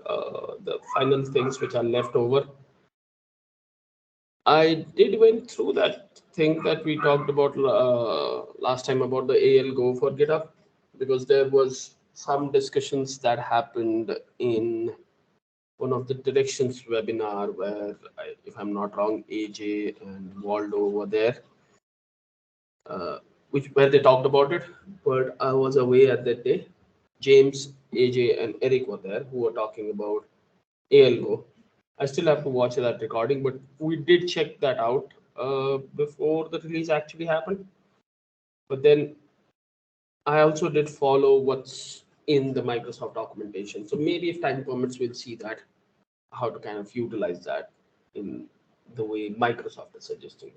the final things which are left over. I did went through that thing that we talked about last time about the AL Go for GitHub, because there was some discussions that happened in one of the directions webinar where, if I'm not wrong, AJ and Waldo were there, which where they talked about it. But I was away at that day. James, AJ, and Eric were there who were talking about ALGO. I still have to watch that recording, but we did check that out before the release actually happened. But then I also did follow what's in the Microsoft documentation. So maybe if time permits, we'll see that, how to kind of utilize that in the way Microsoft is suggesting.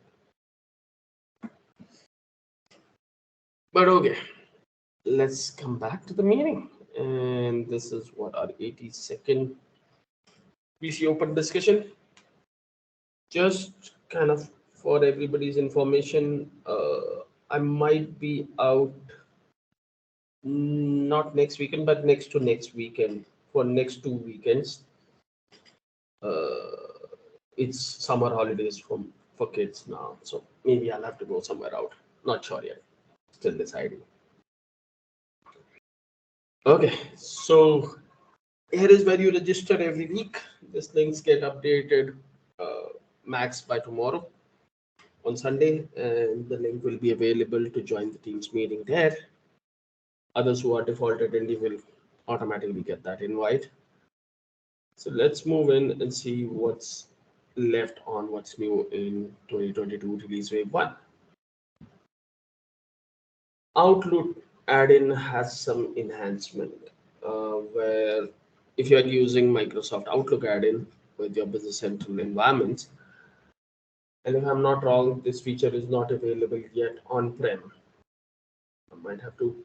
But okay, let's come back to the meeting. And this is what our 82nd BC open discussion. Just kind of for everybody's information, I might be out not next weekend, but next to next weekend for next 2 weekends. It's summer holidays for kids now, so maybe I'll have to go somewhere out. Not sure yet. Still deciding. Okay, so here is where you register every week. These links get updated max by tomorrow on Sunday, and the link will be available to join the Teams meeting there. Others who are default attendee will automatically get that invite. So let's move in and see what's left on what's new in 2022 release wave 1. Outlook add-in has some enhancement where if you're using Microsoft Outlook add-in with your Business Central environments, and if I'm not wrong, this feature is not available yet on-prem. I might have to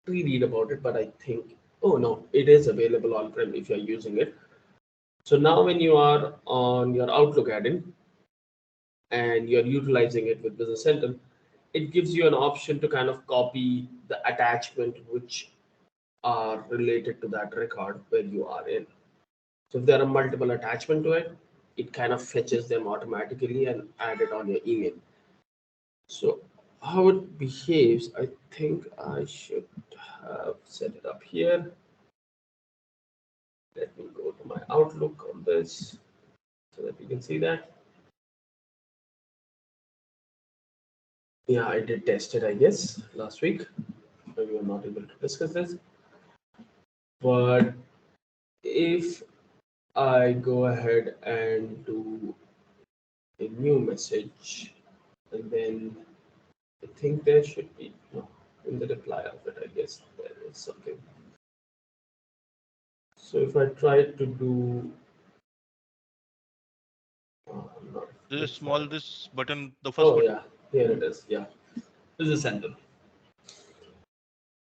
read about it, but I think, oh no, it is available on-prem if you're using it. So now when you are on your Outlook add-in and you're utilizing it with Business Central, it gives you an option to kind of copy the attachment which are related to that record where you are in. So if there are multiple attachments to it, it kind of fetches them automatically and add it on your email. So how it behaves, I think I should have set it up here. Let me go to my Outlook on this so that you can see that. Yeah, I did test it, I guess, last week. So we were not able to discuss this. But if I go ahead and do a new message, and then I think there should be, no, in the reply of it, I guess there is something. So if I try to do, This button, the first oh button. yeah, here it is. Yeah, this is center.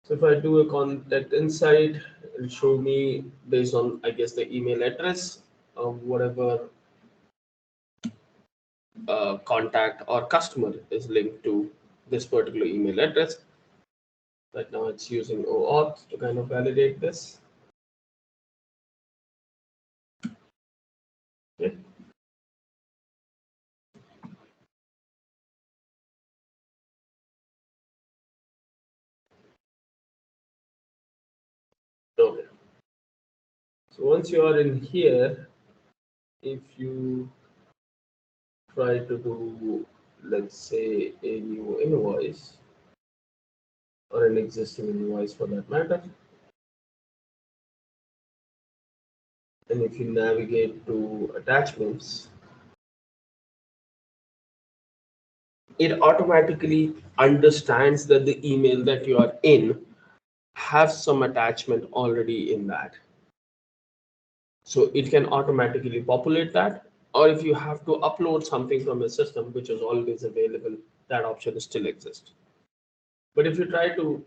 So if I do a contact inside, it'll show me based on, I guess, the email address of whatever contact or customer is linked to this particular email address. Right now it's using OAuth to kind of validate this. Okay. Okay. So once you are in here, if you try to do, let's say, a new invoice or an existing invoice for that matter, and if you navigate to attachments, it automatically understands that the email that you are in has some attachment already in that. So it can automatically populate that, or if you have to upload something from a system which is always available, that option still exists. But if you try to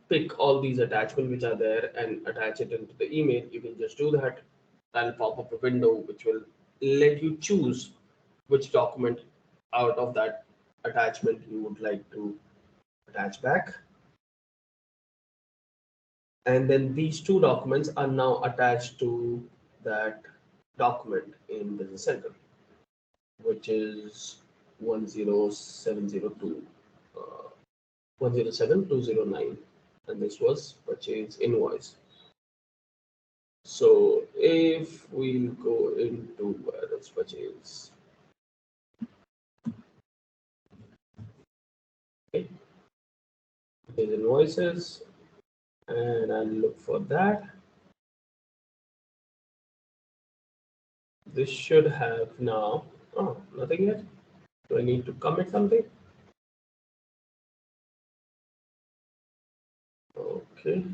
pick all these attachments which are there and attach it into the email, you can just do that. That'll pop up a window which will let you choose which document out of that attachment you would like to attach back. And then these two documents are now attached to that document in Business Central, which is 10702, 107209, and this was purchase invoice. So if we go into where is purchase, okay, purchase invoices, and I'll look for that. This should have now, oh, nothing yet. Do I need to commit something? Okay.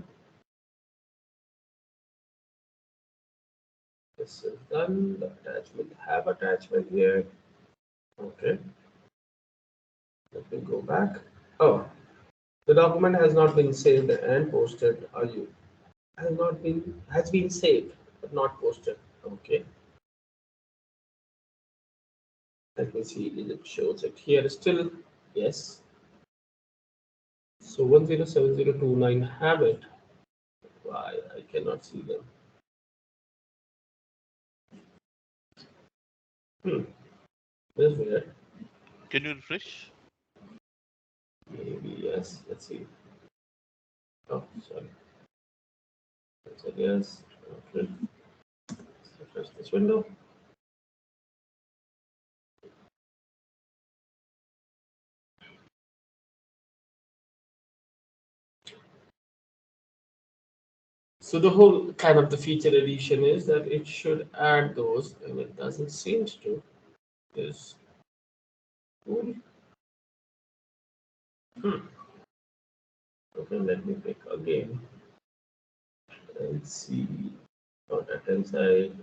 This is done. The attachment have attachment here. Okay. Let me go back. Oh, the document has not been saved and posted. Are you has been saved but not posted. Okay. Let me see if it shows it here still. Yes. So 107029 have it. Why I cannot see them? That's weird. Can you refresh? Maybe yes. Let's see. Oh, sorry. That's a yes. Okay. Let's refresh this window. So the whole kind of the feature edition is that it should add those, and it doesn't seem to. Is cool. Okay, let me pick again and see. Not at inside.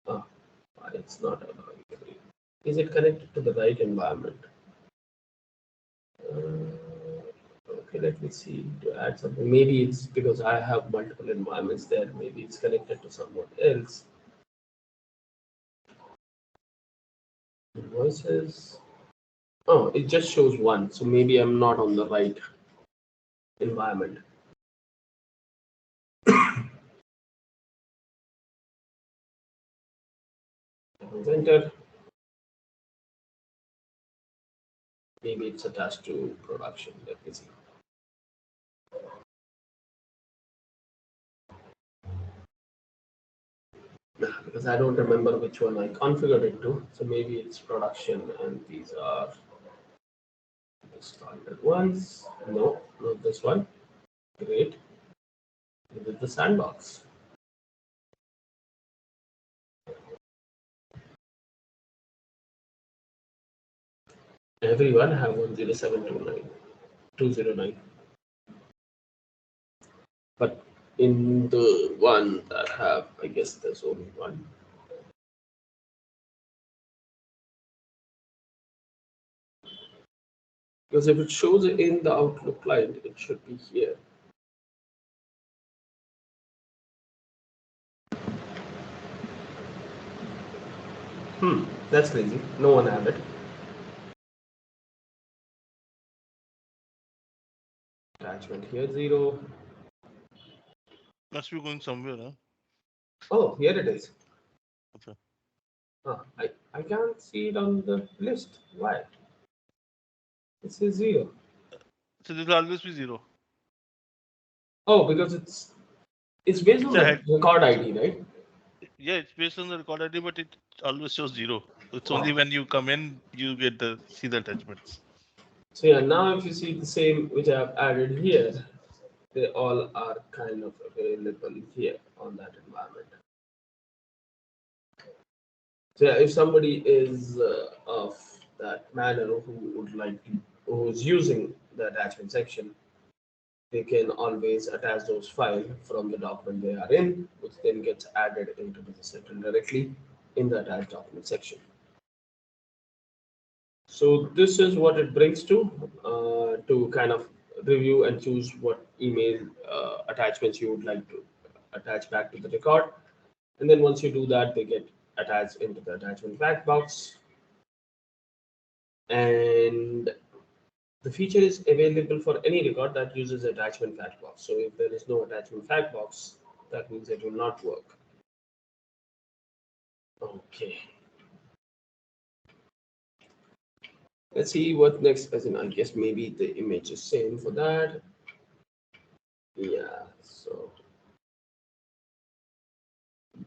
Ah, why it's not allowing me. Is it connected to the right environment? Okay, let me see to add something. Maybe it's because I have multiple environments there. Maybe it's connected to someone else. Invoices. Oh, it just shows one. So maybe I'm not on the right environment. Enter. Maybe it's attached to production. Let me see. Because I don't remember which one I configured it to. So maybe it's production and these are the standard ones. No, not this one. Great. This is the sandbox. Everyone have 10729209. But in the one that have, I guess there's only one. Because if it shows in the Outlook client, it should be here. That's crazy. No one have it. Attachment here 0. Must be going somewhere, huh? Oh, here it is. Okay. I can't see it on the list. Why? It says 0. So this will always be 0. Oh, because it's based on It's a the head. record ID, right? Yeah, it's based on the record ID, but it always shows 0. It's Wow. only when you come in you get the see the attachments. So yeah, now if you see the same which I've added here, they all are kind of available here on that environment. So yeah, if somebody is of that manner who would like to, who is using the attachment section, they can always attach those files from the document they are in, which then gets added into the system directly in the attached document section. So this is what it brings to kind of review and choose what email attachments you would like to attach back to the record. And then once you do that, they get attached into the attachment fact box. And The feature is available for any record that uses attachment fact box. So if there is no attachment fact box, that means it will not work. Okay. Let's see what next. As in, I guess maybe the image is same for that. Yeah. So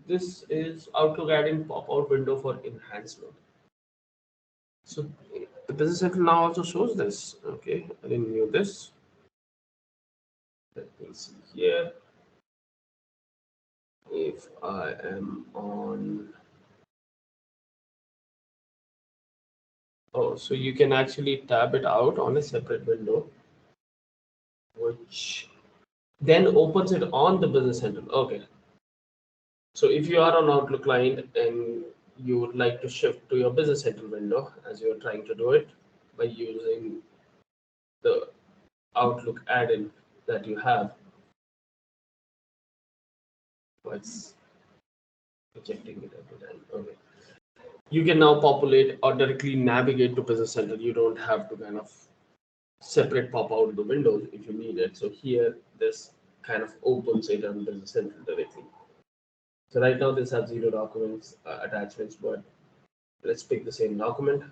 this is Outlook add-in pop-out window for enhancement. So the Business Central now also shows this. Okay, I didn't know this. Let me see here. If I am on, oh, so you can actually tab it out on a separate window, which then opens it on the Business Central. Okay, so if you are on Outlook client and you would like to shift to your Business Central window as you are trying to do it by using the Outlook add-in that you have, what's rejecting it every time? Okay, you can now populate or directly navigate to Business Central. You don't have to kind of separate pop out the windows if you need it. So here, this kind of opens it on Business Central directly. So right now this has 0 documents attachments, but let's pick the same document.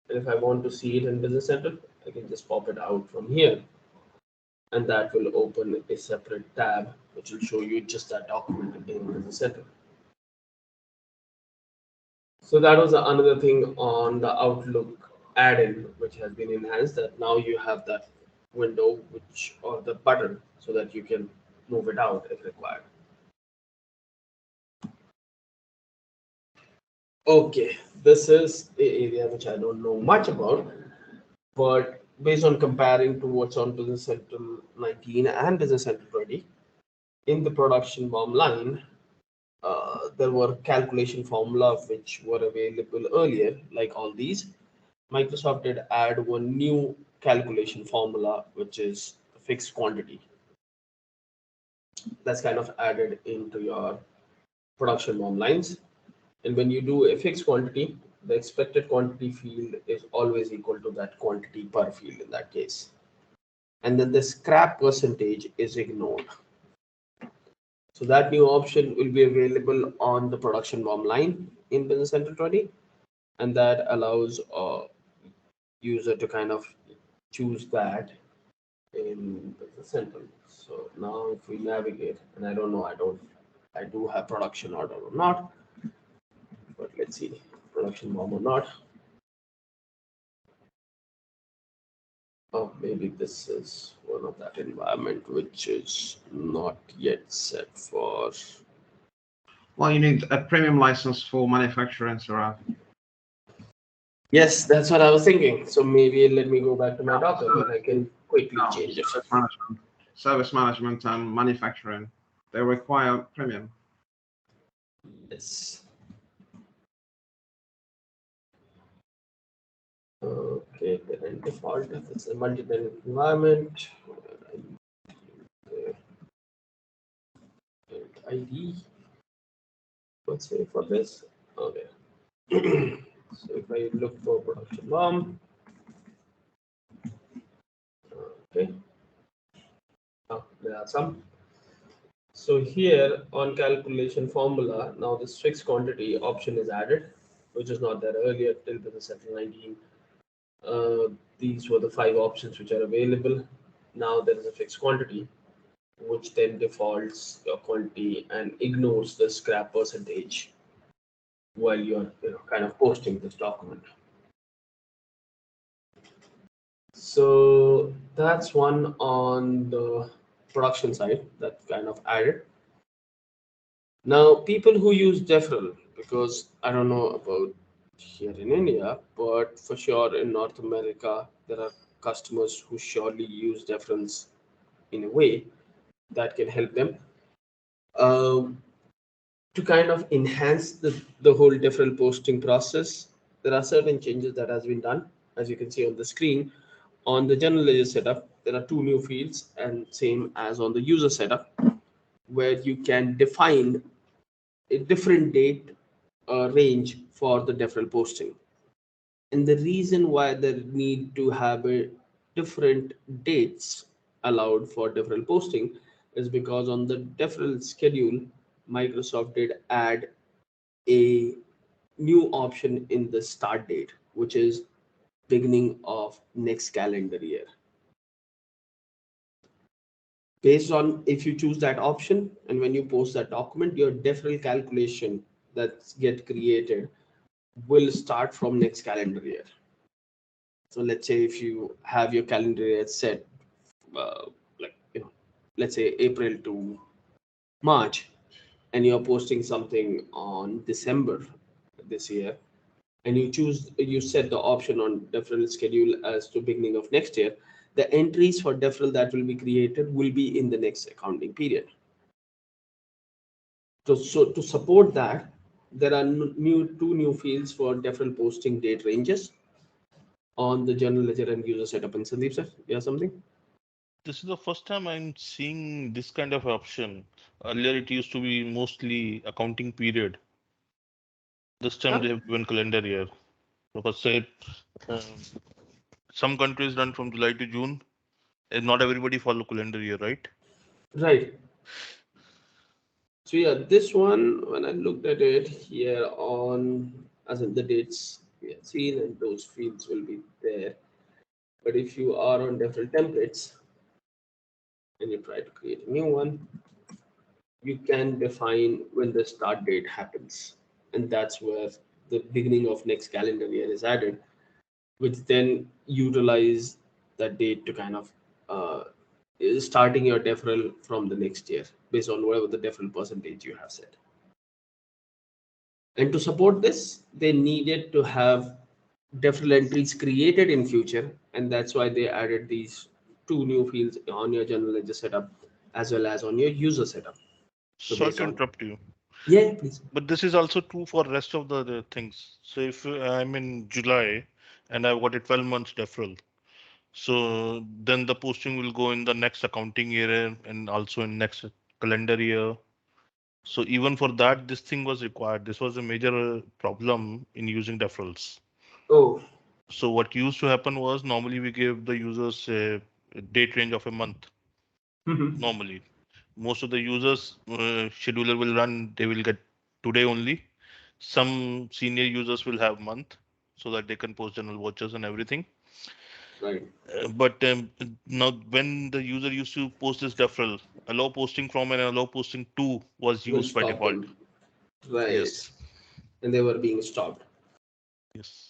And if I want to see it in Business Central, I can just pop it out from here. And that will open a separate tab, which will show you just that document in Business Central. So that was another thing on the Outlook add-in, which has been enhanced, that now you have that window which or the button so that you can move it out if required. Okay, this is the area which I don't know much about, but based on comparing to what's on Business Central 19 and Business Central 20, in the production bomb line, there were calculation formula which were available earlier, like all these. Microsoft did add one new calculation formula, which is a fixed quantity. That's kind of added into your production bomb lines. And when you do a fixed quantity, the expected quantity field is always equal to that quantity per field in that case. And then the scrap percentage is ignored. So that new option will be available on the production bomb line in Business Central 20. And that allows a user to kind of choose that in Business Central. So now if we navigate, and I don't know, I do have production order or not, but let's see, production bomb or not. Oh, maybe this is one of that environment which is not yet set for. Well, you need a premium license for manufacturing, Sarah. Yes, that's what I was thinking. So maybe let me go back to my docker and I can quickly change it. Service management and manufacturing, they require premium. Yes. Okay, then default, it's a multi-tenant environment. ID. Let's say for this. Okay. So if I look for production bomb, okay. Oh, there are some. So here on calculation formula, now this fixed quantity option is added, which is not there earlier till Business Central 19. These were the 5 options which are available. Now there is a fixed quantity, which then defaults your quantity and ignores the scrap percentage while you're kind of posting this document. So that's one on the production side that kind of added. Now, people who use deferral, because I don't know about here in India, but for sure in North America, there are customers who surely use deference in a way that can help them to kind of enhance the whole deferral posting process. There are certain changes that has been done, as you can see on the screen. On the general ledger setup, there are 2 new fields, and same as on the user setup, where you can define a different date range for the deferral posting. And the reason why they need to have a different dates allowed for deferral posting is because on the deferral schedule, Microsoft did add a new option in the start date, which is beginning of next calendar year. Based on if you choose that option and when you post that document, your deferral calculation that get created will start from next calendar year. So let's say if you have your calendar year set, like let's say April to March, and you're posting something on December this year, and you set the option on deferral schedule as to beginning of next year, the entries for deferral that will be created will be in the next accounting period. So to support that, there are two new fields for deferral posting date ranges on the general ledger and user setup. And Sandeep sir, you have something? This is the first time I'm seeing this kind of option. Earlier, it used to be mostly accounting period. This time Huh? they have given calendar year. Because say um, some countries run from July to June, and not everybody follow calendar year, right? Right. So yeah, this one, when I looked at it here on, as in the dates we have seen, and those fields will be there. But if you are on different templates and you try to create a new one, you can define when the start date happens. And that's where the beginning of next calendar year is added, which then utilize that date to kind of is starting your deferral from the next year based on whatever the deferral percentage you have set. And to support this, they needed to have deferral entries created in future, and that's why they added these two new fields on your general ledger setup as well as on your user setup. So Sorry based to on, interrupt you, yeah, please. but this is also true for rest of the things. So if I'm in July and I've got a 12 months deferral, so then the posting will go in the next accounting year and also in next calendar year. So even for that, this thing was required. This was a major problem in using deferrals. Oh, So what used to happen was normally we give the users a date range of a month. mhm, Normally, most of the users scheduler will run. They will get today only. Some senior users will have month so that they can post general vouchers and everything. right. But now when the user used to post this deferral, allow posting from and allow posting to was Will used by stop default. them. Right. Yes. And they were being stopped. Yes.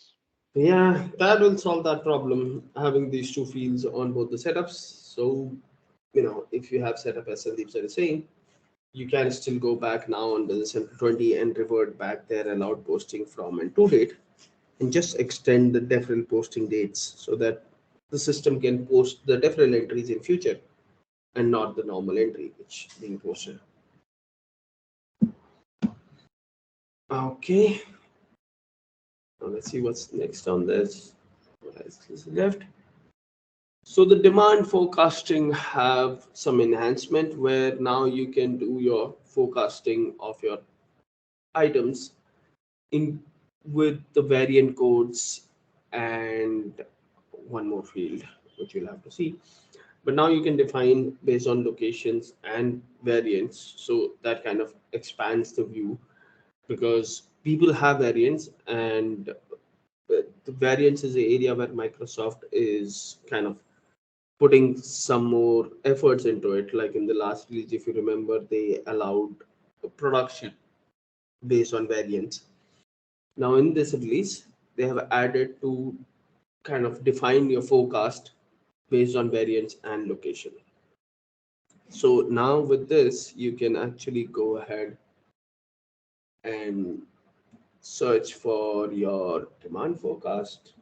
Yeah, that will solve that problem, having these two fields on both the setups. So, if you have setup as Sandeep sir is saying, you can still go back now on Business Central 20 and revert back their allowed posting from and to date and just extend the deferral posting dates so that the system can post the deferral entries in future and not the normal entry which being posted. Okay, now let's see what's next on this. What else is left? So the demand forecasting have some enhancement where now you can do your forecasting of your items in with the variant codes and one more field which you'll have to see. But now you can define based on locations and variants, so that kind of expands the view because people have variants, and the variants is the area where Microsoft is kind of putting some more efforts into it. Like in the last release, if you remember, they allowed production based on variants. Now in this release, they have added to kind of define your forecast based on variants and location. So now with this, you can actually go ahead and search for your demand forecast.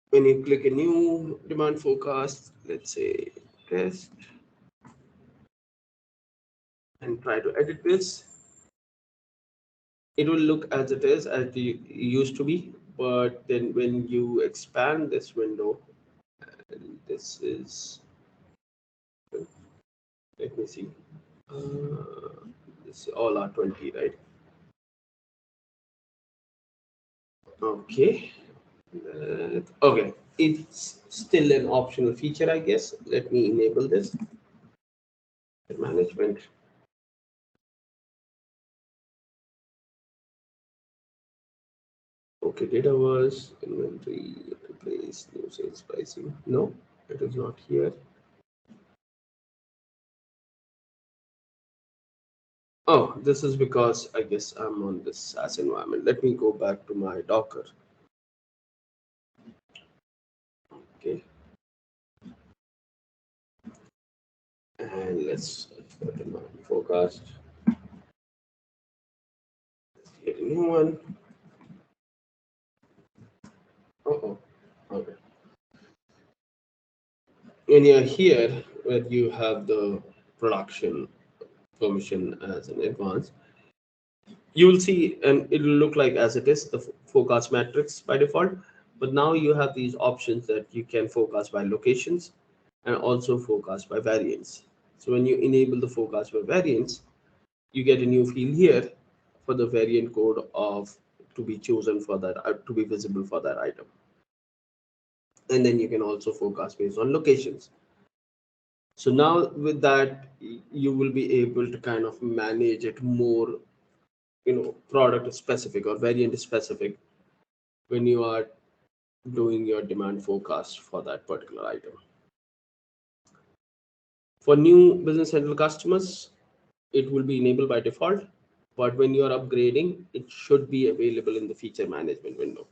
When you click a new demand forecast, let's say test, and try to edit this, it will look as it is as it used to be. But then when you expand this window, and this is, let me see, this all are 20, right? Okay. Okay. It's still an optional feature, I guess. Let me enable this. Management. Okay, data was inventory, replace, new sales pricing. No, it is not here. Oh, this is because I guess I'm on this SaaS environment. Let me go back to my Docker. Okay, and let's go to my forecast. Let's get a new one. Oh, okay. When you're here, where you have the production permission as an advanced, you will see, and it will look like as it is the forecast matrix by default. But now you have these options that you can forecast by locations and also forecast by variance. So when you enable the forecast by variance, you get a new field here for the variant code of to be chosen for that to be visible for that item. And then you can also forecast based on locations. So now with that, you will be able to kind of manage it more, product specific or variant specific when you are doing your demand forecast for that particular item. For new business central customers, it will be enabled by default, but when you are upgrading, it should be available in the feature management window.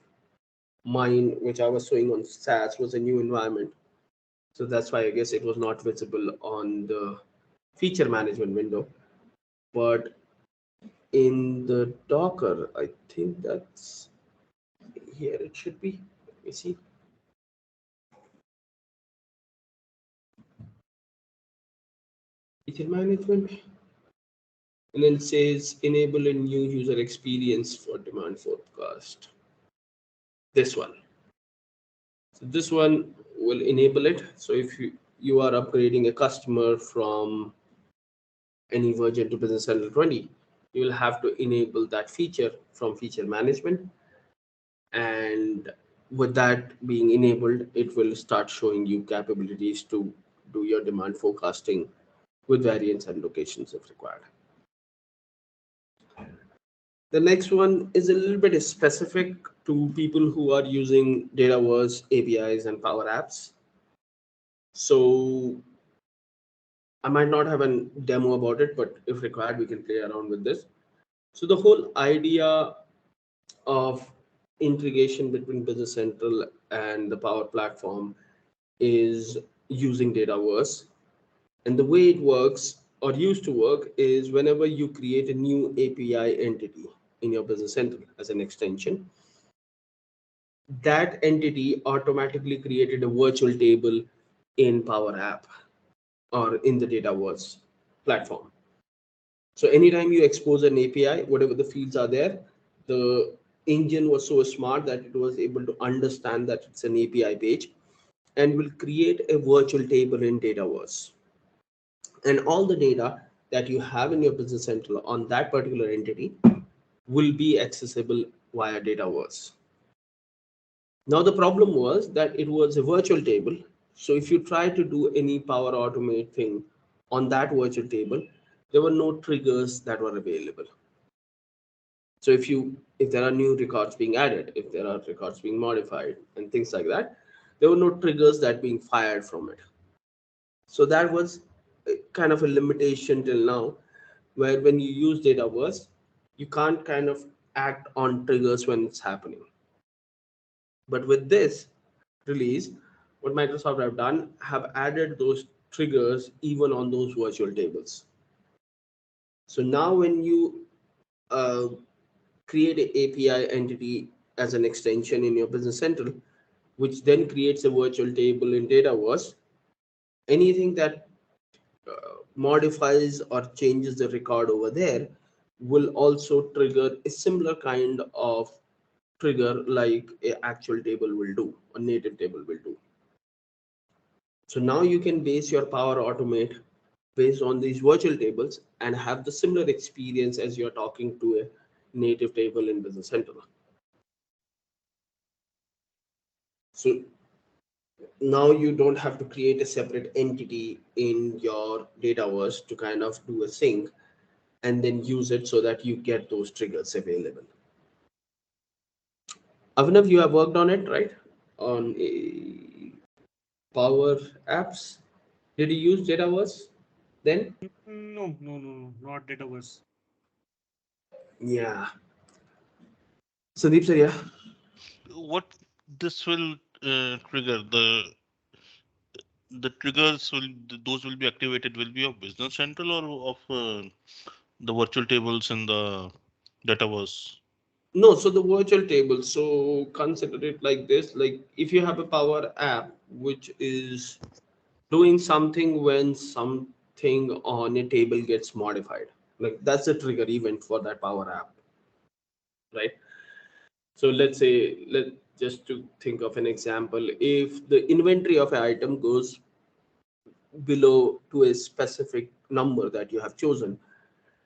Mine, which I was showing on SaaS, was a new environment. So that's why I guess it was not visible on the feature management window. But in the Docker, I think that's here it should be. Let me see. Feature management. And then it says enable a new user experience for demand forecast. This one. So this one will enable it. So if you are upgrading a customer from any version to Business Central 20, you will have to enable that feature from feature management. And with that being enabled, it will start showing you capabilities to do your demand forecasting with variants and locations if required. The next one is a little bit specific to people who are using Dataverse APIs and Power Apps. So I might not have a demo about it, but if required, we can play around with this. So the whole idea of integration between Business Central and the Power Platform is using Dataverse. And the way it works or used to work is whenever you create a new API entity in your Business Central as an extension, that entity automatically created a virtual table in Power App or in the Dataverse platform. So anytime you expose an API, whatever the fields are there, the engine was so smart that it was able to understand that it's an API page and will create a virtual table in Dataverse. And all the data that you have in your Business Central on that particular entity will be accessible via Dataverse. Now the problem was that it was a virtual table. So if you try to do any Power Automate thing on that virtual table, there were no triggers that were available. So if there are new records being added, if there are records being modified and things like that, there were no triggers that being fired from it. So that was kind of a limitation till now, where when you use Dataverse, you can't kind of act on triggers when it's happening. But with this release, what Microsoft have done have added those triggers even on those virtual tables. So now when you create an API entity as an extension in your Business Central, which then creates a virtual table in Dataverse, anything that modifies or changes the record over there will also trigger a similar kind of trigger like a actual table will do, a native table will do. So now you can base your Power Automate based on these virtual tables and have the similar experience as you're talking to a native table in Business Central. So now you don't have to create a separate entity in your Dataverse to kind of do a sync and then use it so that you get those triggers available. Avinav, you have worked on it, right? On Power Apps. Did you use Dataverse then? No, not Dataverse. Yeah. Sandeep sir, yeah. What this will trigger the triggers will those will be activated will be of Business Central or of the virtual tables in the Dataverse. No, so the virtual table. So consider it like this: like if you have a Power App which is doing something when something on a table gets modified, like that's a trigger event for that Power App, right? So let's say, let just to think of an example, if the inventory of an item goes below to a specific number that you have chosen,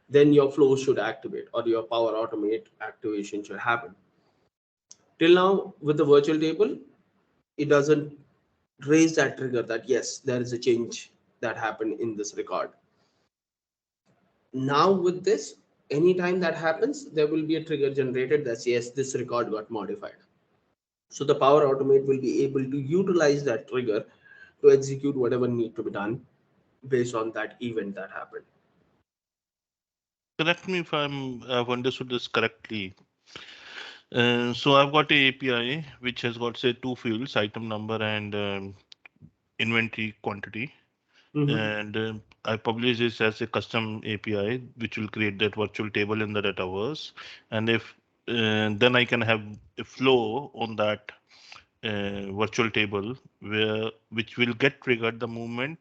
then your flow should activate or your Power Automate activation should happen. Till now, with the virtual table, it doesn't raise that trigger that yes, there is a change that happened in this record. Now with this, anytime that happens, there will be a trigger generated that yes, this record got modified. So the Power Automate will be able to utilize that trigger to execute whatever need to be done based on that event that happened. Correct me if I've understood this correctly. So I've got a API which has got say two fields, item number and inventory quantity. Mhm. And I publish this as a custom API which will create that virtual table in the Dataverse. And if then I can have a flow on that virtual table which will get triggered the moment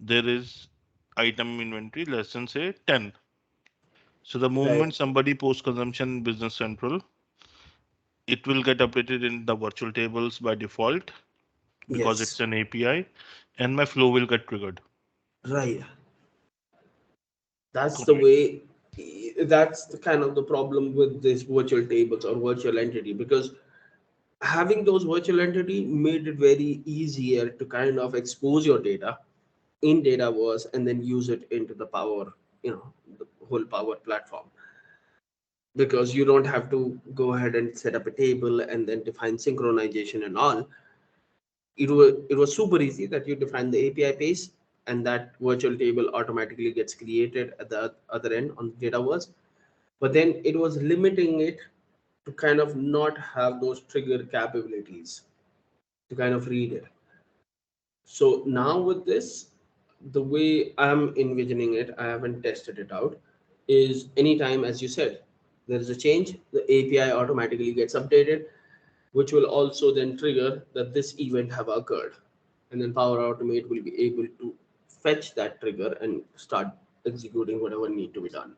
there is item inventory less than say 10. So the Right. moment somebody posts consumption in Business Central, it will get updated in the virtual tables by default because it's Yes. an API, and my flow will get triggered. Right. That's the Correct. way. That's the kind of the problem with this virtual tables or virtual entity, because having those virtual entity made it very easier to kind of expose your data in Dataverse and then use it into the Power, the whole Power platform, because you don't have to go ahead and set up a table and then define synchronization and all. It was super easy that you define the API pace and that virtual table automatically gets created at the other end on Dataverse. But then it was limiting it to kind of not have those trigger capabilities to kind of read it. So now with this, the way I'm envisioning it, I haven't tested it out, is anytime, as you said, there is a change, the API automatically gets updated, which will also then trigger that this event have occurred. And then Power Automate will be able to fetch that trigger and start executing whatever need to be done.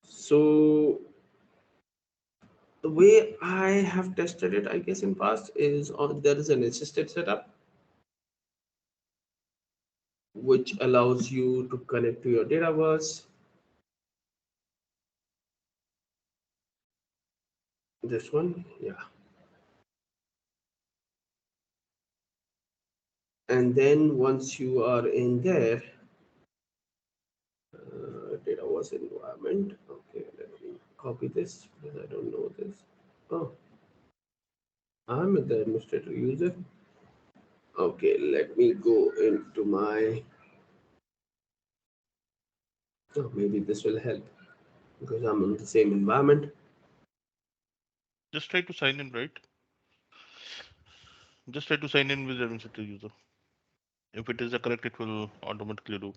So the way I have tested it, I guess in past, is there is an assisted setup which allows you to connect to your Dataverse. This one, yeah. And then once you are in there, Dataverse environment. Okay, let me copy this because I don't know this. Oh, I'm the administrator user. Okay, let me go into my. Oh, maybe this will help because I'm in the same environment. Just try to sign in, right? Just try to sign in with the administrator user. If it is correct, it will automatically do.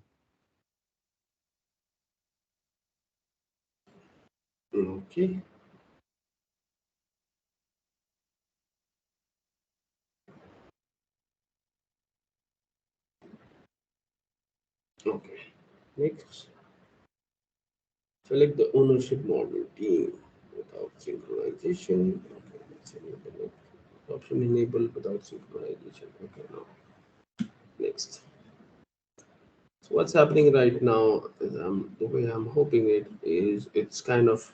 Okay. Okay. Next, select the ownership model team without synchronization. Okay, let's enable it. Option enabled without synchronization. Okay, now next. So what's happening right now is the way I'm hoping it is, it's kind of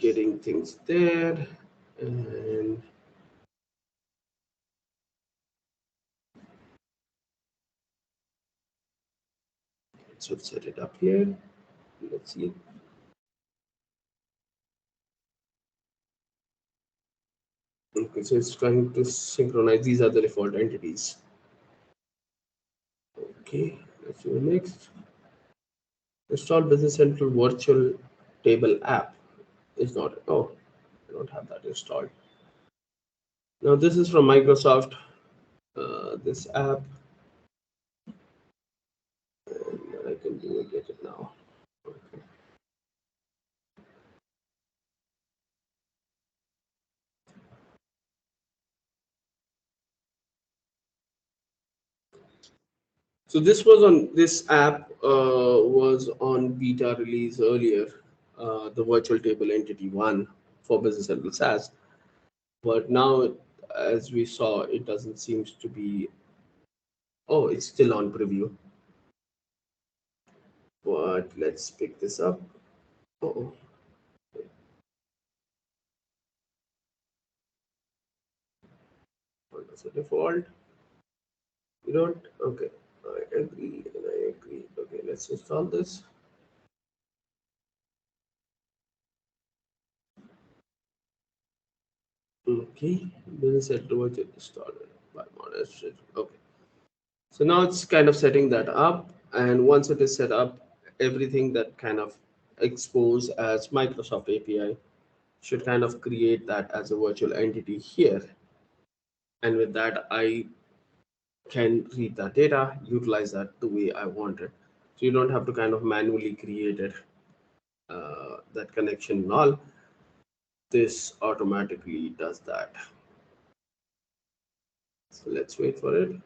getting things there, and so set it up here. Let's see. Okay, so it's trying to synchronize. These are the default entities. Okay, let's do next. Install Business Central Virtual Table app. Is not. Oh, I don't have that installed. Now this is from Microsoft. This app, and I can do it. Get it now. Okay. So this app was on beta release earlier, the virtual table entity one for Business Central SaaS. But now, as we saw, it doesn't seem to be. Oh, it's still on preview. But let's pick this up. Oh, that's a default. You don't? Okay. I agree and I agree. Okay, let's install this. Okay, Business Central virtual installer by modern. Okay. So now it's kind of setting that up, and once it is set up, everything that kind of expose as Microsoft API should kind of create that as a virtual entity here. And with that, I can read that data, utilize that the way I want it. So you don't have to kind of manually create it, that connection and all. This automatically does that. So let's wait for it.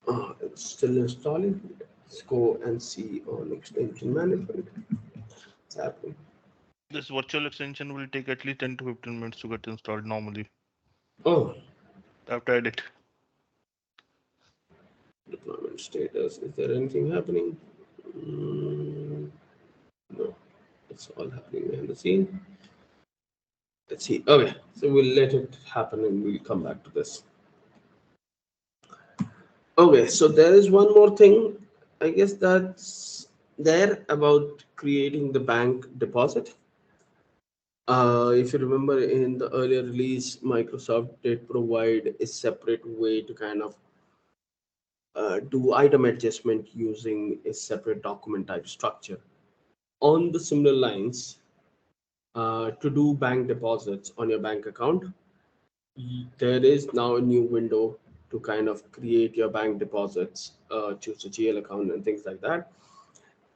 Oh, it's still installing. Let's go and see on extension management. What's happening? This virtual extension will take at least 10 to 15 minutes to get installed normally. Oh, I've tried it. deployment status. Is there anything happening? No, it's all happening behind the scene. Let's see. Okay, so we'll let it happen and we'll come back to this. Okay, so there is one more thing. I guess that's there about creating the bank deposit. If you remember in the earlier release, Microsoft did provide a separate way to kind of do item adjustment using a separate document type structure. On the similar lines, to do bank deposits on your bank account, there is now a new window to kind of create your bank deposits, choose a GL account and things like that.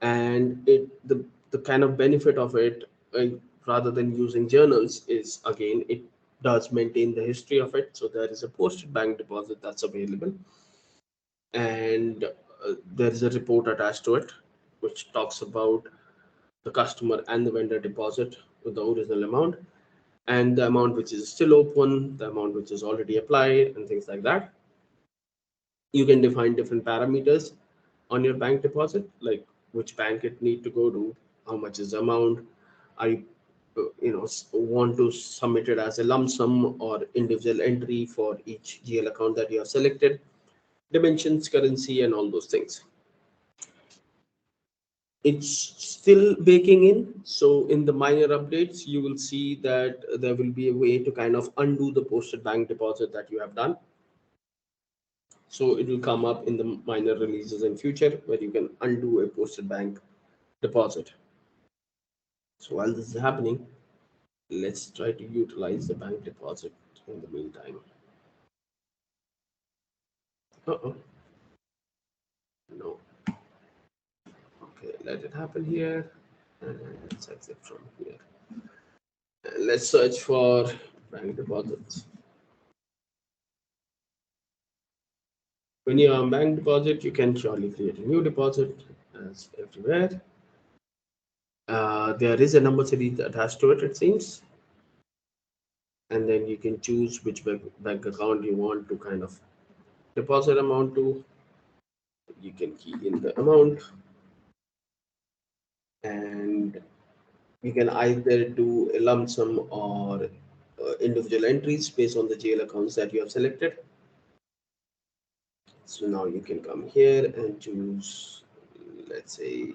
And the kind of benefit of it, rather than using journals, is again it does maintain the history of it. So there is a posted bank deposit that's available, and there is a report attached to it, which talks about the customer and the vendor deposit with the original amount, and the amount which is still open, the amount which is already applied, and things like that. You can define different parameters on your bank deposit, like which bank it need to go to, how much is the amount. I, want to submit it as a lump sum or individual entry for each GL account that you have selected, dimensions, currency, and all those things. It's still baking in. So in the minor updates, you will see that there will be a way to kind of undo the posted bank deposit that you have done. So it will come up in the minor releases in future where you can undo a posted bank deposit. So while this is happening, let's try to utilize the bank deposit in the meantime. Uh-oh. No. Okay, let it happen here. And let's exit from here. And let's search for bank deposits. When you're on bank deposit, you can surely create a new deposit as everywhere. There is a number series attached to it, it seems. And then you can choose which bank account you want to kind of deposit amount to. You can key in the amount. and you can either do a lump sum or individual entries based on the GL accounts that you have selected. So now you can come here and choose, let's say,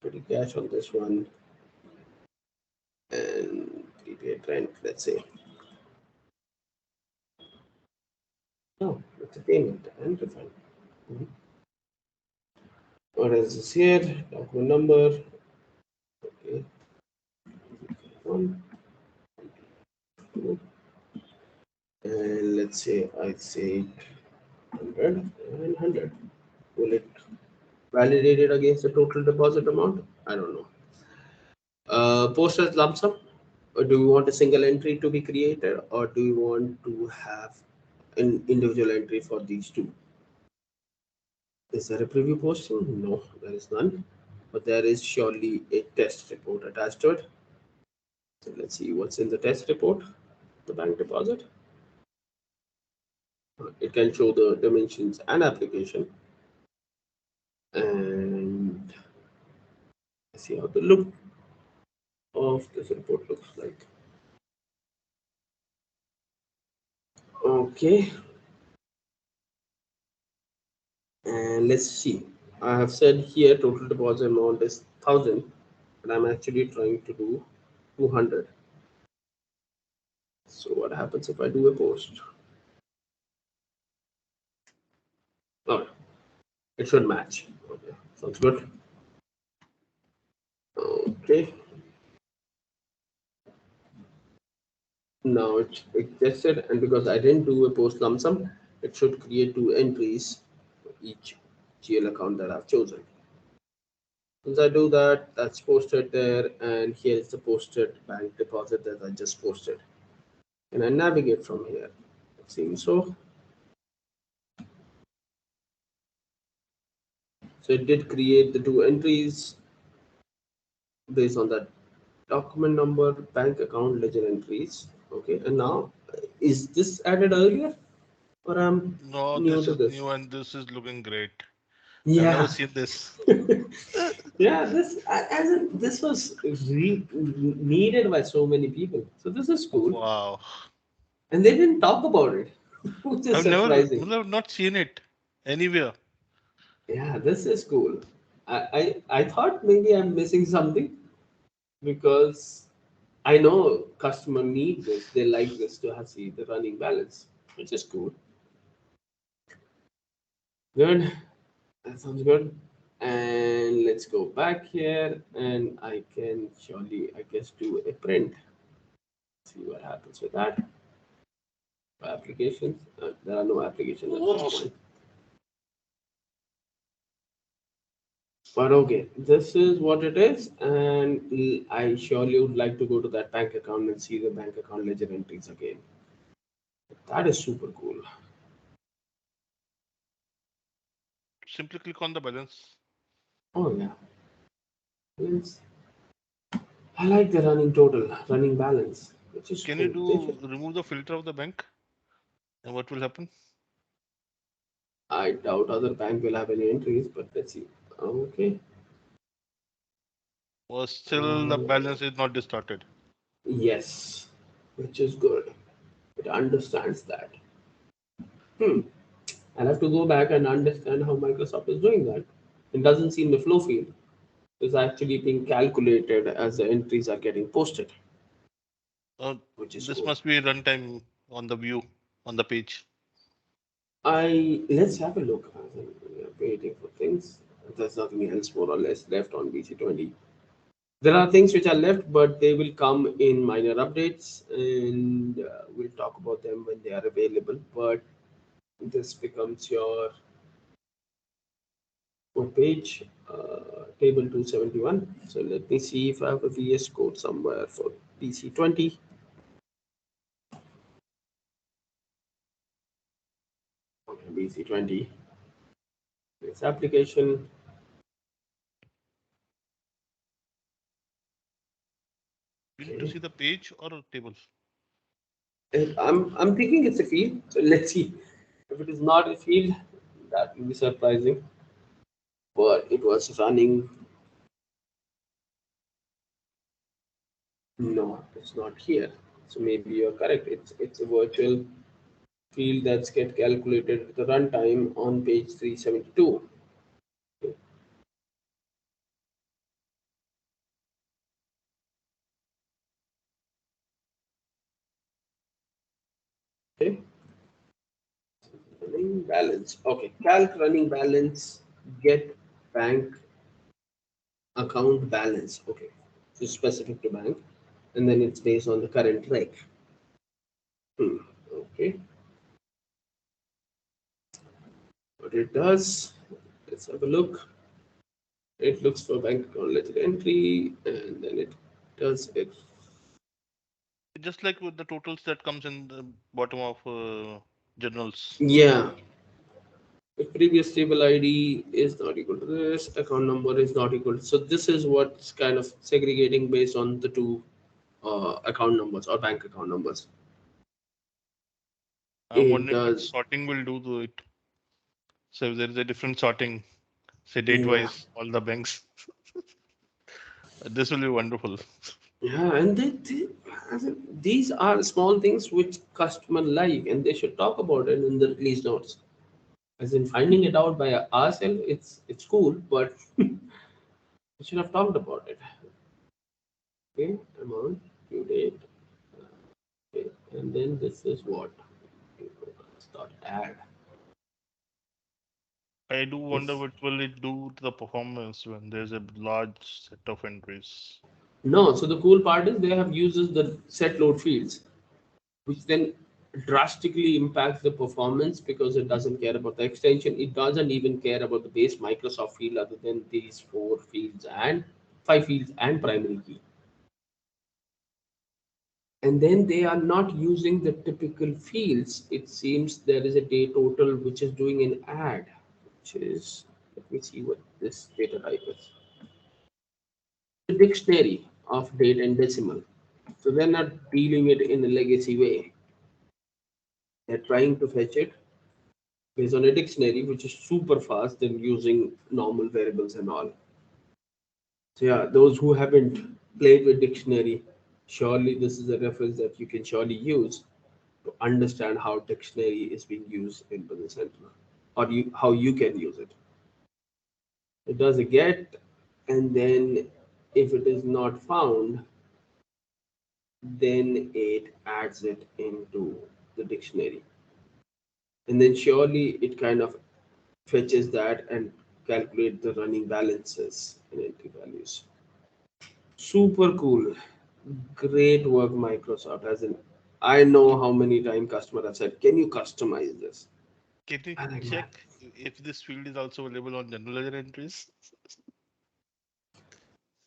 petty cash on this one and prepaid rent, let's say. No, it's a payment and refund. Mhm. What is this here? Document number. Okay. One, two, and let's say I say 100 and 100. Will it validate it against the total deposit amount? I don't know. Post as lump sum. Or do we want a single entry to be created, or do we want to have an individual entry for these two? Is there a preview posting? No, there is none. But there is surely a test report attached to it. So let's see what's in the test report. The bank deposit. It can show the dimensions and application. And let's see how the look of this report looks like. Okay. And let's see. I have said here total deposit amount is 1,000, but I'm actually trying to do 200. So what happens if I do a post? Oh, it should match. Okay, sounds good. Okay. Now it tested, and because I didn't do a post lump sum, it should create two entries for each GL account that I've chosen. Once I do that, that's posted there, and here is the posted bank deposit that I just posted. And I navigate from here. It seems so. So it did create the two entries based on that document number, bank account, ledger entries. Okay, and now is this added earlier, or I'm No, new this to is this? new and this is looking great. I've never Yeah. seen this. Yeah, this was needed by so many people. So this is cool, Wow. and they didn't talk about it, which is I've never, surprising. I've not seen it anywhere. Yeah, this is cool. I thought maybe I'm missing something because I know customer need this. They like this to have see the running balance, which is cool. Good. That sounds good. And let's go back here, and I can surely, I guess, do a print. See what happens with that. Applications. There are no applications at this point. But okay, this is what it is, and I surely would like to go to that bank account and see the bank account ledger entries again. That is super cool. Simply click on the balance. Oh yeah. Balance. I like the running total, running balance, which is Can you cool. They do should. remove the filter of the bank? And what will happen? I doubt other bank will have any entries, but let's see. Okay. Or still the Uh, balance is not distorted. yes, which is good. It understands that. Hmm. I'll have to go back and understand how Microsoft is doing that. It doesn't seem the flow field is actually being calculated as the entries are getting posted, which is This cool. must be runtime on the view on the page. I let's have a look. We are waiting for things. There's nothing else more or less left on BC20. There are things which are left, but they will come in minor updates, and we'll talk about them when they are available. But this becomes your page, table 271. So let me see if I have a VS code somewhere for BC20. Okay, BC20. This application. You need to Okay. see the page or a table. And I'm thinking it's a field. So let's see. If it is not a field, that will be surprising. but it was running. No, it's not here. So maybe you're correct. It's a virtual field that's get calculated at the runtime on page 372. Okay, running balance. Okay, calc running balance, get bank account balance. Okay, so specific to bank, and then it's based on the current rec. Hmm. Okay, what it does, let's have a look. It looks for bank account ledger entry, and then it does it. Just like with the totals that comes in the bottom of journals. Yeah, if previous table ID is not equal to this, account number is not equal. So this is what's kind of segregating based on the two account numbers or bank account numbers. I'm It wondering what does, sorting will do to it. So if there is a different sorting, say date yeah, wise, all the banks, this will be wonderful. yeah, and as in, these are small things which customer like, and they should talk about it in the release notes. As in finding it out by ourselves, it's cool, but we should have talked about it. Okay, amount, due date, okay, and then this is what start add. I do wonder This what will it do to the performance when there's a large set of entries. no. So the cool part is they have uses the set load fields, which then drastically impacts the performance because it doesn't care about the extension. It doesn't even care about the base Microsoft field other than these four fields and five fields and primary key. And then they are not using the typical fields. It seems there is a day total which is doing an add, which is, let me see what this data type is. The dictionary of date and decimal. So they're not dealing it in a legacy way. They're trying to fetch it based on a dictionary, which is super fast than using normal variables and all. So yeah, those who haven't played with dictionary, surely this is a reference that you can surely use to understand how dictionary is being used in Business Central, or how you can use it. It does a get, and then if it is not found, then it adds it into the dictionary, and then surely it kind of fetches that and calculate the running balances and entry values. Super cool. Great work, Microsoft. As in, I know how many times customer have said, "Can you customize this?" Can you I like, man. check if this field is also available on general ledger entries?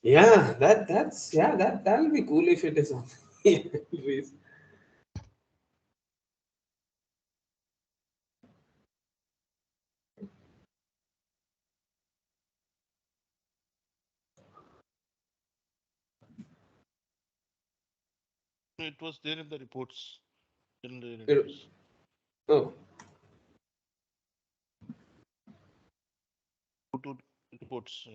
Yeah, that's yeah, that'll be cool if it is on the entries. No, it was there in the reports, general ledger It- entries. Oh, Go to reports,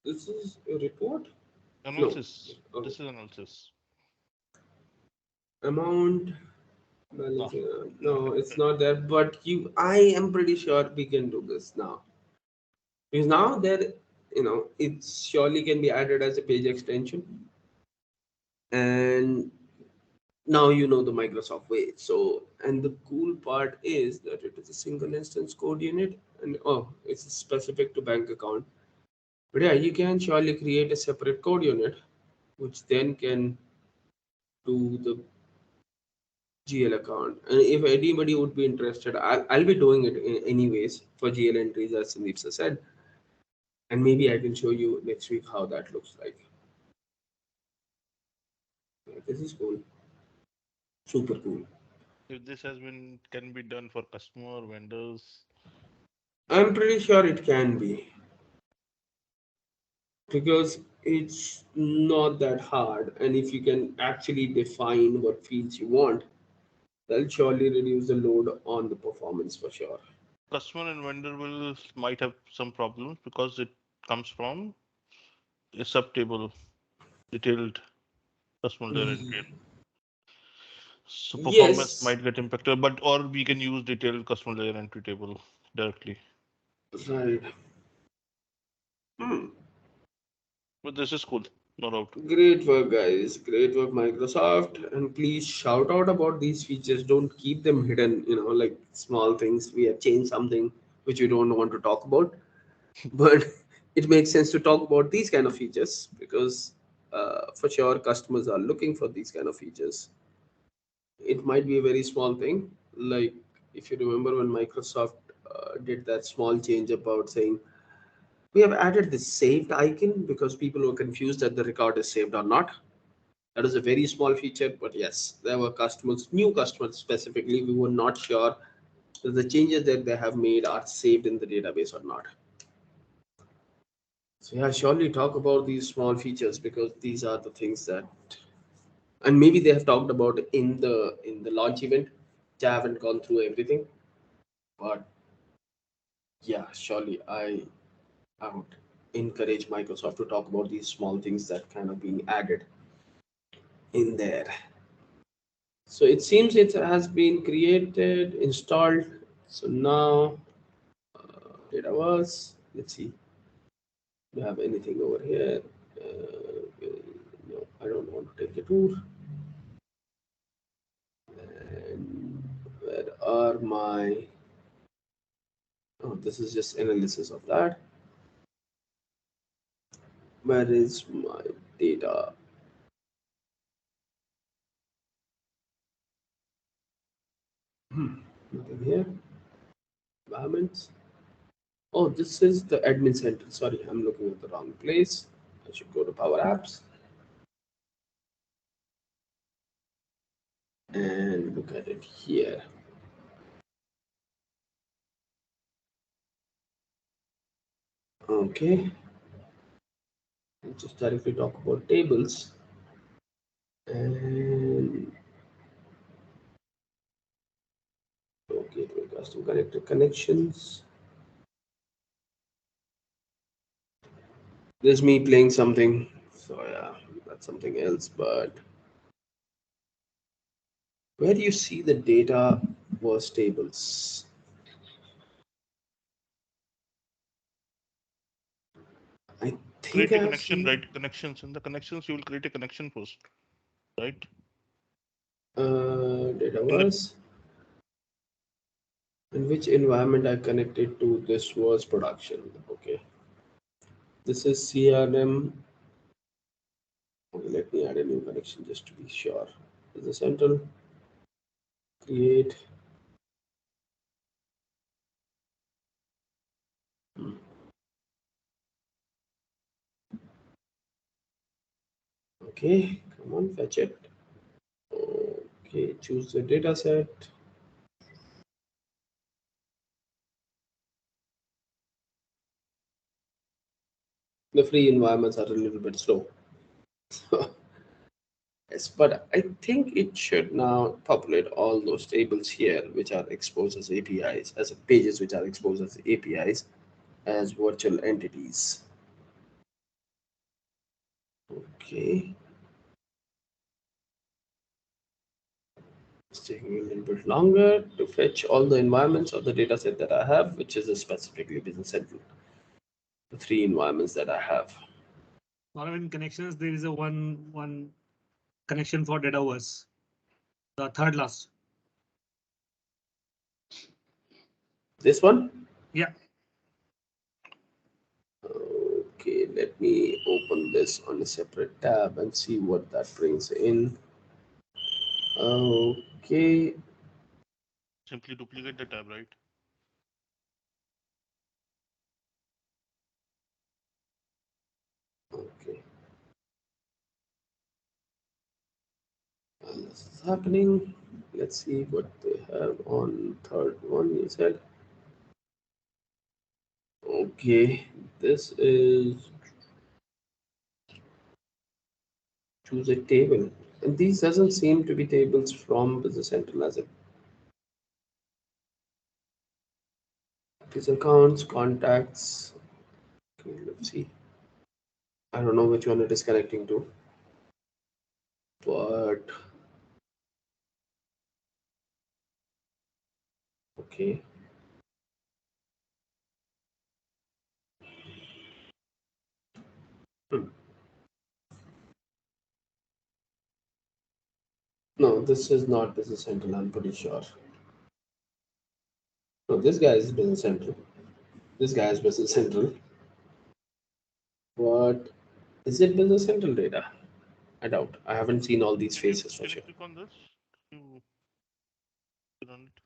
this is a report? No. analysis. Okay. This is analysis. Amount No, balance. no. No, it's not there. But I am pretty sure we can do this now. Because now there, it surely can be added as a page extension. And now you know the Microsoft way. So, and the cool part is that it is a single instance code unit, and oh, it's specific to bank account. But yeah, you can surely create a separate code unit, which then can do the GL account. And if anybody would be interested, I'll be doing it anyways for GL entries, as Sandeep sir said. And maybe I can show you next week how that looks like. Yeah, this is cool. Super cool. If this has been can be done for customer vendors, I'm pretty sure it can be because it's not that hard. And if you can actually define what fields you want, that'll surely reduce the load on the performance for sure. customer and vendor might have some problems because it comes from a sub table, detailed customer layer entry. So performance Yes, might get impacted, but or we can use detailed customer layer entry table directly. right. Hmm. But this is cool, no doubt. Great work, guys. Great work, Microsoft. And please shout out about these features. Don't keep them hidden, like small things. We have changed something which we don't want to talk about. But it makes sense to talk about these kind of features because for sure customers are looking for these kind of features. It might be a very small thing. Like if you remember when Microsoft did that small change about saying, we have added this saved icon because people were confused that the record is saved or not. That is a very small feature, but yes, there were customers, new customers specifically, we were not sure that the changes that they have made are saved in the database or not. So yeah, surely talk about these small features because these are the things that, and maybe they have talked about in the launch event, which I haven't gone through everything, but yeah, surely I would encourage Microsoft to talk about these small things that kind of being added in there. So it seems it has been created, installed. So now data was, let's see, do you have anything over here? No, I don't want to take a tour. And where are my, oh, this is just analysis of that. Where is my data? Nothing here. Environments. Oh, this is the admin center. Sorry, I'm looking at the wrong place. I should go to Power Apps and look at it here. Okay, let's just directly talk about tables and okay, to custom connector connections. There's me playing something, so yeah, that's something else. But where do you see the data was tables? I think Create I a have connection, seen right? Connections. In the connections, you will create a connection post, right? data In the was in which environment I connected to. This was production. Okay, this is CRM. Okay, let me add a new connection just to be sure. This is central. Create. Okay, come on, fetch it. Okay, choose the data set. The free environments are a little bit slow. Yes, but I think it should now populate all those tables here, which are exposed as APIs, as pages which are exposed as APIs, as virtual entities. Okay, it's taking a little bit longer to fetch all the environments of the data set that I have, which is a specifically Business Central. The three environments that I have. Or in connections, there is a one connection for Dataverse. The third last. This one? Yeah. Okay, let me open this on a separate tab and see what that brings in. Okay, simply duplicate the tab, right? okay. This is happening. Let's see what they have on third one. You said, okay, this is choose a table, and these doesn't seem to be tables from Business Central as it. These accounts, contacts. Okay, let's see. I don't know which one it is connecting to, but okay. Hmm. No, this is not Business Central, I'm pretty sure. No, this guy is Business Central. This guy is Business Central. But is it Business Central data? I doubt. I haven't seen all these faces for Can you sure. click on this? You run it.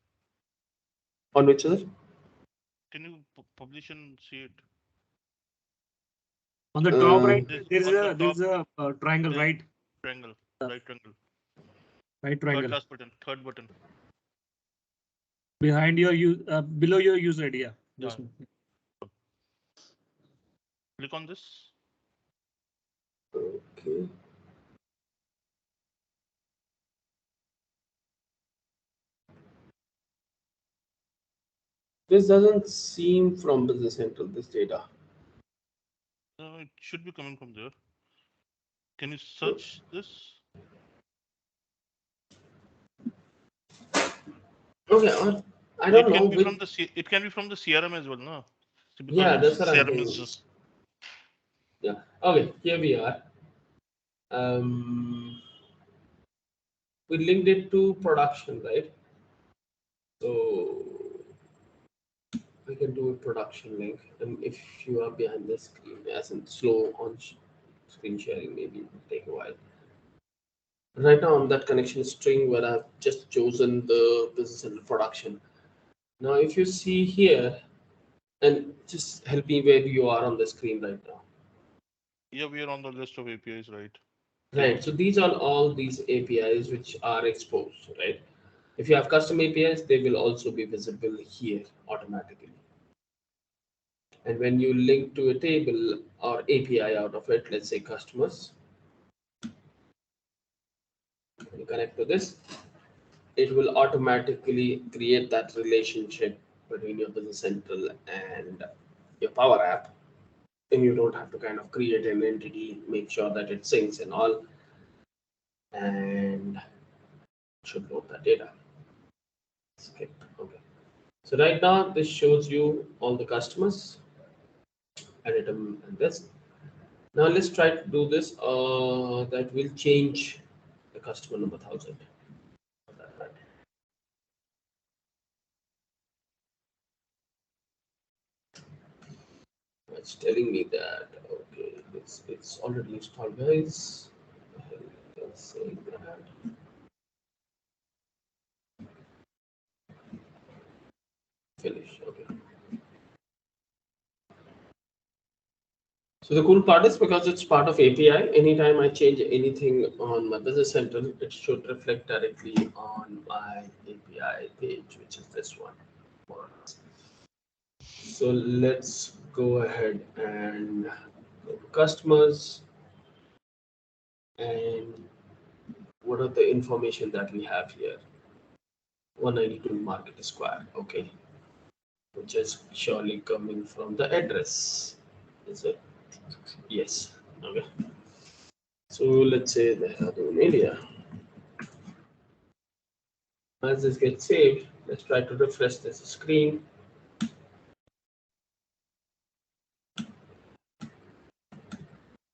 On which other? Can you publish and see it? On the top right, This there is on the a triangle, there- right? triangle, right triangle, Right third triangle. last button, third button. Behind your below your user ID. Yeah. Yeah. Just- Click on this. Okay. This doesn't seem from Business Central, this data. It should be coming from there. Can you search this? Okay, I don't It know can be which. from the it can be from the CRM as well, no? So because Yeah, that's it's what I'm CRM is saying. just Yeah. Okay, here we are. We linked it to production, right? So we can do a production link. And if you are behind the screen, as in slow on screen sharing, maybe it will take a while. Right now on that connection string where I've just chosen the business and production. Now, if you see here, and just help me where you are on the screen right now. yeah, we are on the list of APIs, right? Right. So these are all these APIs which are exposed, right? If you have custom APIs, they will also be visible here automatically. And when you link to a table or API out of it, let's say customers, when you connect to this, it will automatically create that relationship between your Business Central and your Power App. And you don't have to kind of create an entity, make sure that it syncs and all, and should load the data. Skip. Okay. So right now this shows you all the customers, edit them and this. Now let's try to do this. That will change the customer number 1000. It's telling me that okay, it's already installed, guys. Let's say that. Finish. Okay. So the cool part is because it's part of API, anytime I change anything on my Business Central, it should reflect directly on my API page, which is this one. So let's go ahead and go to customers, and what are the information that we have here? 192 Market Square, okay, which is surely coming from the address. Is it? Yes. Okay. So let's say they are in India. As this gets saved, let's try to refresh this screen.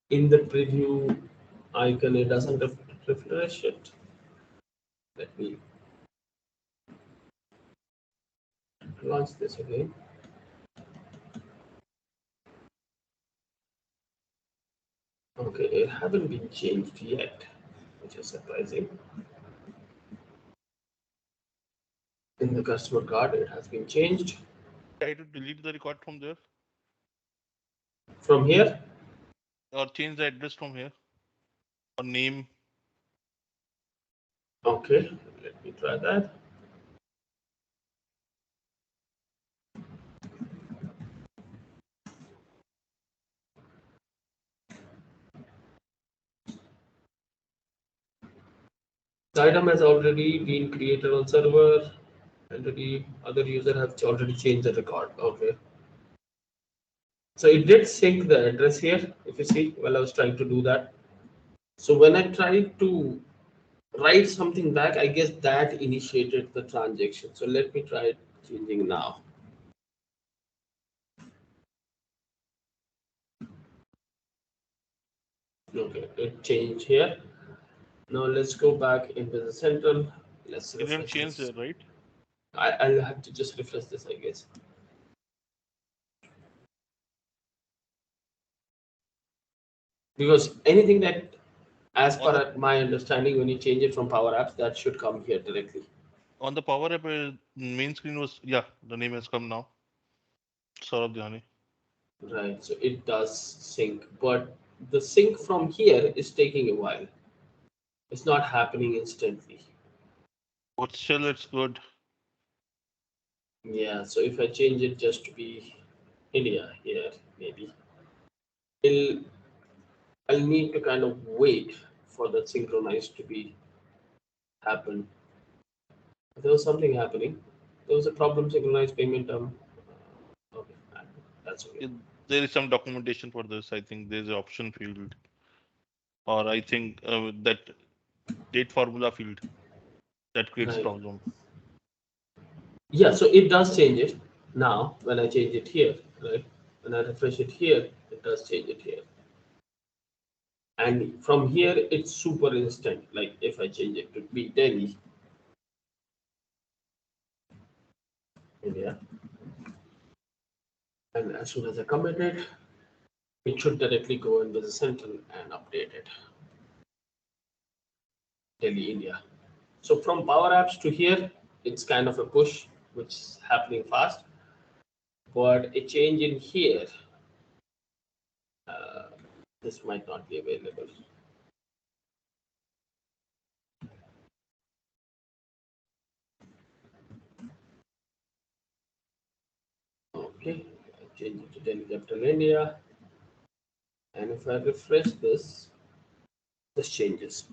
In the preview icon, it doesn't refresh it. Let me launch this again. Okay, it haven't been changed yet, which is surprising. In the customer card, it has been changed. Try to delete the record from there From here, or change the address from here or name. okay, let me try that. The item has already been created on server. Entity other user has already changed the record. Okay. So it did sync the address here, if you see, while I was trying to do that. So when I tried to write something back, I guess that initiated the transaction. So let me try changing now. Okay, it changed here. Now let's go back into the central. Let's You didn't refresh change this. that, right? I'll have to just refresh this, I guess. Because anything that, as On the per my understanding, when you change it from Power Apps, that should come here directly. Power App, main screen was, yeah, the name has come now. Saurabh Dhyani. Right, so it does sync, but the sync from here is taking a while. It's not happening instantly. But still, it's good. Yeah, so if I change it just to be India here, maybe I'll, I'll need to kind of wait for that synchronize to be happen. There was something happening. There was a problem synchronize payment term. Okay, that's okay. There is some documentation for this. I think there's an option field, or I think that date formula field that creates Right. problem. Yeah, so it does change it now when I change it here, right? When I refresh it here, it does change it here. And from here, it's super instant. Like if I change it to be Delhi, India, and as soon as I commit it, it should directly go into the central and update it. Delhi, India. So from Power Apps to here, it's kind of a push, which is happening fast. But a change in here, uh, this might not be available. Okay, I change it to Delhi Capital India. And if I refresh this changes.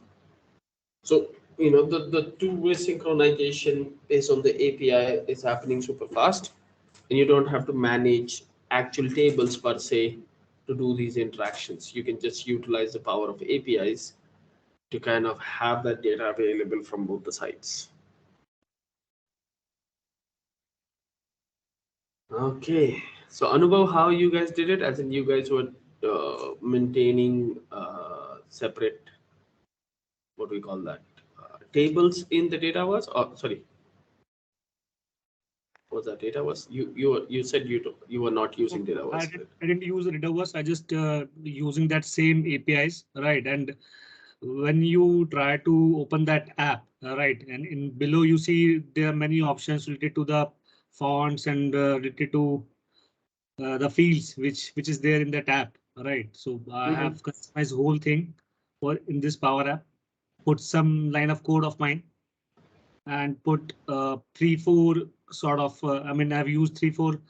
So, the two-way synchronization based on the API is happening super fast, and you don't have to manage actual tables per se to do these interactions. You can just utilize the power of APIs to kind of have that data available from both the sides. Okay, so Anubhav, how you guys did it? As in, you guys were maintaining separate, what we call that, tables in the data was, or sorry, was that data was you said you were not using data was. I didn't use the Redoverse. I just using that same APIs, right? And when you try to open that app, right, and in below you see there are many options related to the fonts and related to the fields which is there in that app, right? So I have customized whole thing for in this Power App. Put some line of code of mine and put 3-4 sort of. I mean, I've used 3-4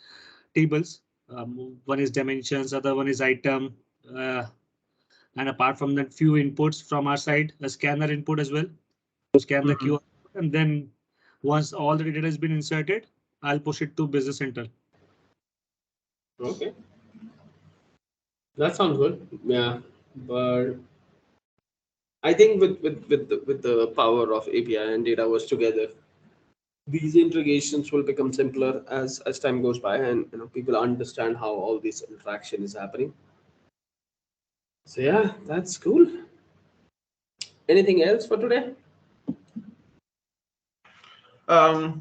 tables. One is dimensions, other one is item, and apart from that, few inputs from our side, a scanner input as well to scan the QR, and then once all the data has been inserted, I'll push it to Business Central. Okay, that sounds good. Yeah, but I think with the power of API and data was together, these integrations will become simpler as time goes by, and people understand how all this interaction is happening. So yeah, that's cool. Anything else for today?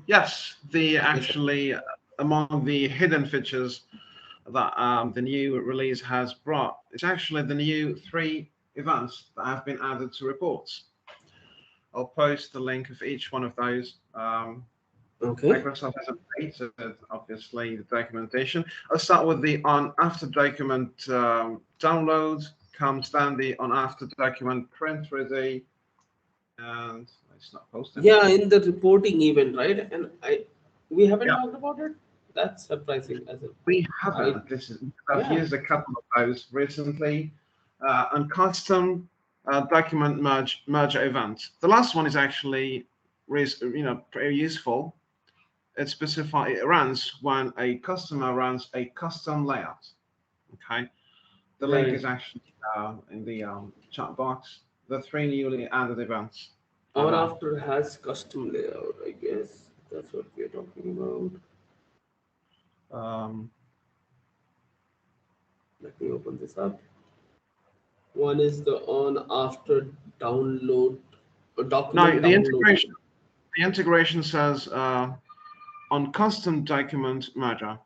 Yes, the actually among the hidden features that the new release has brought, it's actually the new 3 events that have been added to reports. I'll post the link of each one of those. Okay. Microsoft has updated, obviously, the documentation. I'll start with the on after document download, comes then the on after document print ready, and it's not posted. Yeah, in the reporting event, right? And we haven't Yeah. talked about it. That's surprising. We haven't. I've used a couple of those recently. And custom document merge event. The last one is actually, pretty useful. it runs when a customer runs a custom layout. Okay, the link is Right. actually in the chat box. The 3 newly added events. On Uh, after has custom layout, I guess that's what we're talking about. um, Let me open this up. One is the on after download, no, document download. the integration says on custom document merger.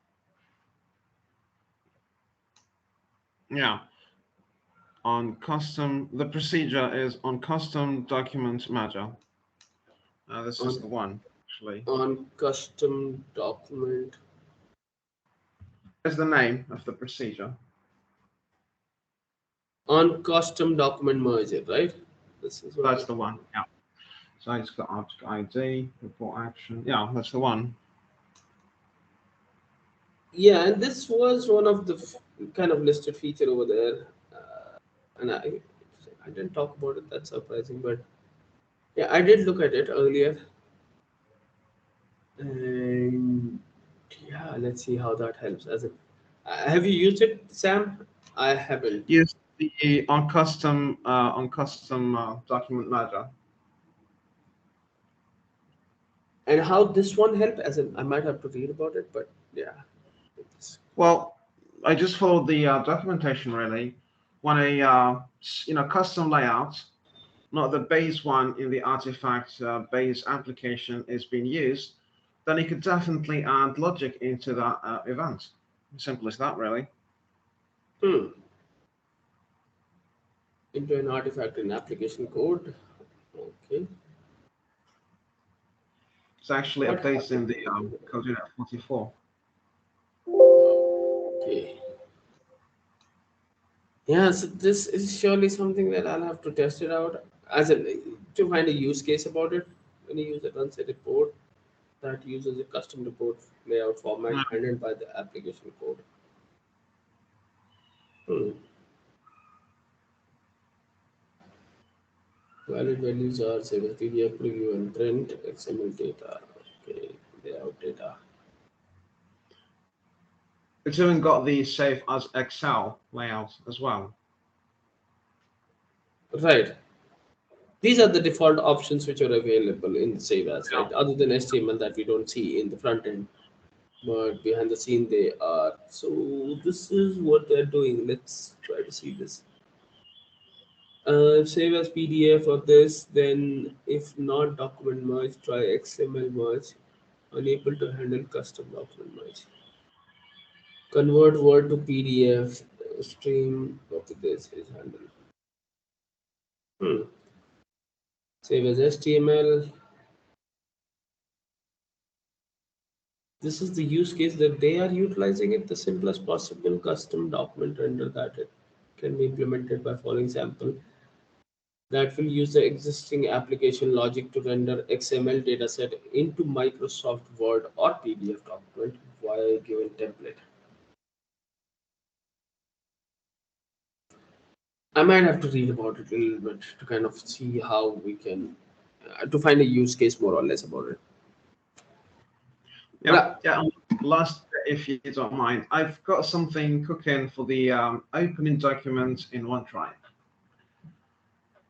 Yeah, on custom. The procedure is on custom document merger. This is on the one actually. on custom document. Is the name of the procedure. On custom document merger, right? This is what That's the one. Yeah. So it's got object ID, report action. Yeah, that's the one. yeah, and this was one of the kind of listed feature over there. And I didn't talk about it. That's surprising, but yeah, I did look at it earlier. And yeah, let's see how that helps. Have you used it, Sam? I haven't. Use the on custom document merger. And how this one helped? As in, I might have to read about it, but yeah. Well, I just followed the documentation really. When a custom layout, not the base one in the artifact base application is being used, then you could definitely add logic into that event. Simple as that, really. Hmm. Into an artifact in application code. Okay. It's actually What updated in happened? the code unit 44. Okay. Yeah, so this is surely something that I'll have to test it out as to find a use case about it. When you use a runs a report that uses a custom report layout format Mm. handled by the application code. Hmm. Valid values are save as PDF, preview, and print XML data. Okay, layout data. It's even got the save as Excel layout as well. Right. These are the default options which are available in the save as, Yeah. right? Other than HTML that we don't see in the front end, but behind the scene they are. So this is what they're doing. Let's try to see this. Save as PDF or this, then if not document merge, try XML merge. Unable to handle custom document merge. Convert Word to PDF. Stream copy this is handled. Hmm. Save as HTML. This is the use case that they are utilizing it. The simplest possible custom document render that it can be implemented by following sample that will use the existing application logic to render XML dataset into Microsoft Word or PDF document via a given template. I might have to read about it a little bit to kind of see how we can to find a use case more or less about it. Yeah, But yeah. Last, if you don't mind, I've got something cooking for the opening document in OneDrive.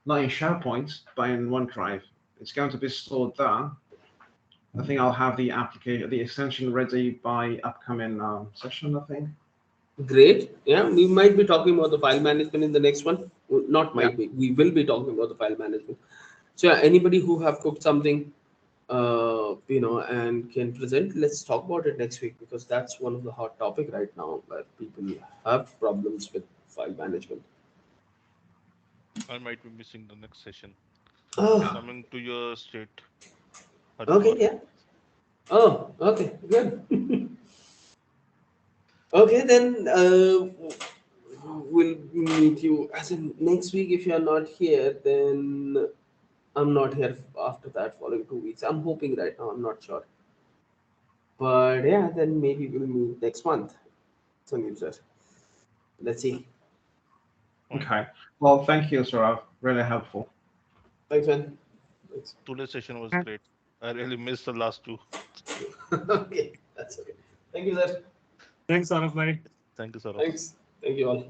Not in SharePoint, but in OneDrive. It's going to be stored there. I think I'll have the application, the extension ready by upcoming session, I think. great. Yeah, we might be talking about the file management in the next one. Not Yeah. might be. We will be talking about the file management. So yeah, anybody who have cooked something, and can present, let's talk about it next week because that's one of the hot topic right now where people have problems with file management. I might be missing the next session. Oh, Coming to your state, okay, Haridwar. yeah. Oh, okay, good. Okay, then we'll meet you as in next week. If you're not here, then I'm not here after that following 2 weeks. I'm hoping right now, I'm not sure. But yeah, then maybe we'll meet next month. Sandeep sir. Let's see. Fine. Okay. Well, thank you, Saurav. Really helpful. Thanks, man. Thanks. Today's session was great. I really missed the last two. Okay, that's okay. Thank you, sir. Thanks, Saurabh bhai. Thank you, Saurabh. Thanks. Thank you all.